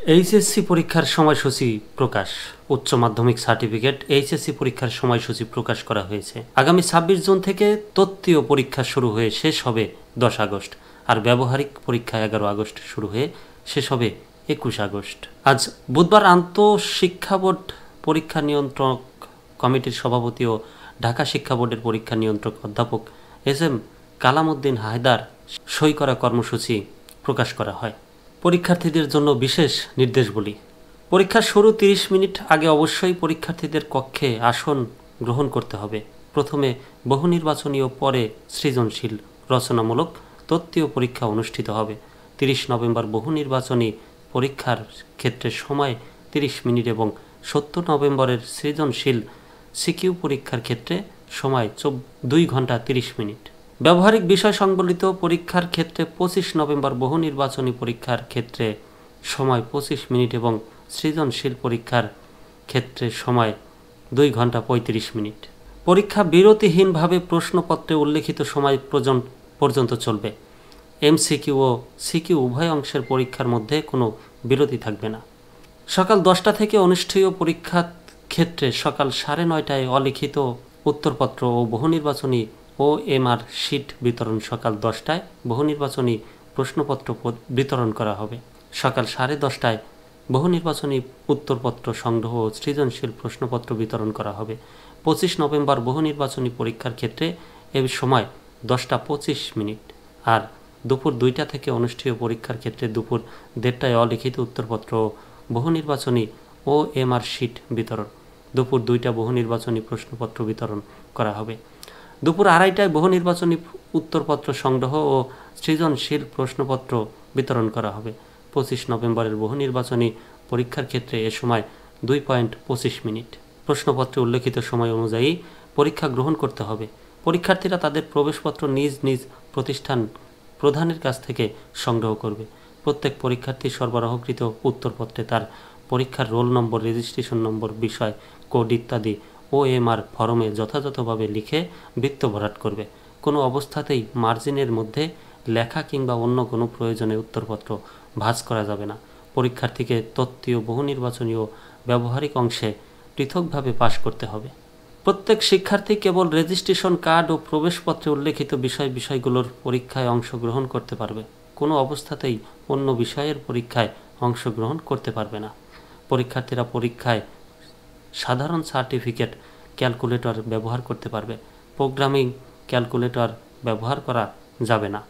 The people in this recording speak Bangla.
এইচএসসি পরীক্ষার সময়সূচি প্রকাশ। উচ্চ মাধ্যমিক সার্টিফিকেট এইচএসসি পরীক্ষার সময়সূচি প্রকাশ করা হয়েছে। আগামী ২৬ জুন থেকে তত্ত্বীয় পরীক্ষা শুরু হয়ে শেষ হবে ১০ আগস্ট, আর ব্যবহারিক পরীক্ষা ১১ আগস্ট শুরু হয়ে শেষ হবে ২১ আগস্ট। আজ বুধবার আন্তঃশিক্ষা বোর্ড পরীক্ষা নিয়ন্ত্রক কমিটির সভাপতি ও ঢাকা শিক্ষা বোর্ডের পরীক্ষা নিয়ন্ত্রক অধ্যাপক এস এম কালাম উদ্দিন হায়দার সই করা কর্মসূচি প্রকাশ করা হয়। পরীক্ষার্থীদের জন্য বিশেষ নির্দেশবলী। পরীক্ষার শুরু ৩০ মিনিট আগে অবশ্যই পরীক্ষার্থীদের কক্ষে আসন গ্রহণ করতে হবে। প্রথমে বহু নির্বাচনী ও পরে সৃজনশীল রচনামূলক তত্ত্বীয় পরীক্ষা অনুষ্ঠিত হবে। ৩০ নভেম্বর বহু নির্বাচনী পরীক্ষার ক্ষেত্রে সময় ৩০ মিনিট এবং ৭০ নভেম্বরের সৃজনশীল সিকিউ পরীক্ষার ক্ষেত্রে সময় ২ ঘন্টা ৩০ মিনিট। ব্যবহারিক বিষয় সংবলিত পরীক্ষার ক্ষেত্রে ২৫ নভেম্বর বহু নির্বাচনী পরীক্ষার ক্ষেত্রে সময় ২৫ মিনিট এবং সৃজনশীল পরীক্ষার ক্ষেত্রে সময় ২ ঘন্টা ৩৫ মিনিট। পরীক্ষা বিরতিহীনভাবে প্রশ্নপত্রে উল্লেখিত সময় পর্যন্ত চলবে। এমসিকিউ ও সিকিউ উভয় অংশের পরীক্ষার মধ্যে কোনো বিরতি থাকবে না। সকাল ১০টা থেকে অনুষ্ঠেয় পরীক্ষার ক্ষেত্রে সকাল ৯:৩০টায় অলিখিত উত্তরপত্র ও বহু নির্বাচনী OMR শিট বিতরণ। সকাল ১০টায় বহু নির্বাচনী প্রশ্নপত্র বিতরণ করা হবে। সকাল ১০:৩০টায় বহু নির্বাচনী উত্তরপত্র সংগ্রহ ও সৃজনশীল প্রশ্নপত্র বিতরণ করা হবে। ২৫ নভেম্বর বহু নির্বাচনী পরীক্ষার ক্ষেত্রে এর সময় ১০টা ২৫ মিনিট। আর দুপুর ২টা থেকে অনুষ্ঠেয় পরীক্ষার ক্ষেত্রে দুপুর ১:৩০টায় অলিখিত উত্তরপত্র ও বহু নির্বাচনী OMR শিট বিতরণ। দুপুর ২টা বহু নির্বাচনী প্রশ্নপত্র বিতরণ করা হবে। দুপুর ২:৩০টায় বহু নির্বাচনী উত্তরপত্র সংগ্রহ ও সৃজনশীল প্রশ্নপত্র বিতরণ করা হবে। ২৫ নভেম্বরের বহু নির্বাচনী পরীক্ষার ক্ষেত্রে এ সময় ২.২৫ মিনিট। প্রশ্নপত্রে উল্লেখিত সময় অনুযায়ী পরীক্ষা গ্রহণ করতে হবে। পরীক্ষার্থীরা তাদের প্রবেশপত্র নিজ নিজ প্রতিষ্ঠান প্রধানের কাছ থেকে সংগ্রহ করবে। প্রত্যেক পরীক্ষার্থী সরবরাহকৃত উত্তরপত্রে তার পরীক্ষার রোল নম্বর, রেজিস্ট্রেশন নম্বর, বিষয় কোড ইত্যাদি OMR ফরমে যথাযথভাবে লিখে বৃত্ত ভরাট করবে। কোনো অবস্থাতেই মার্জিনের মধ্যে লেখা কিংবা অন্য কোনো প্রয়োজনে উত্তরপত্র ভাঁজ করা যাবে না। পরীক্ষার্থীকে তত্ত্বীয়, বহু নির্বাচনী ও ব্যবহারিক অংশে পৃথকভাবে পাশ করতে হবে। প্রত্যেক শিক্ষার্থী কেবল রেজিস্ট্রেশন কার্ড ও প্রবেশপত্রে উল্লেখিত বিষয়গুলোর পরীক্ষায় অংশগ্রহণ করতে পারবে। কোনো অবস্থাতেই অন্য বিষয়ের পরীক্ষায় অংশগ্রহণ করতে পারবে না। পরীক্ষার্থীরা পরীক্ষায় সাধারণ সার্টিফিকেট ক্যালকুলেটর ব্যবহার করতে পারবে। প্রোগ্রামিং ক্যালকুলেটর ব্যবহার করা যাবে না।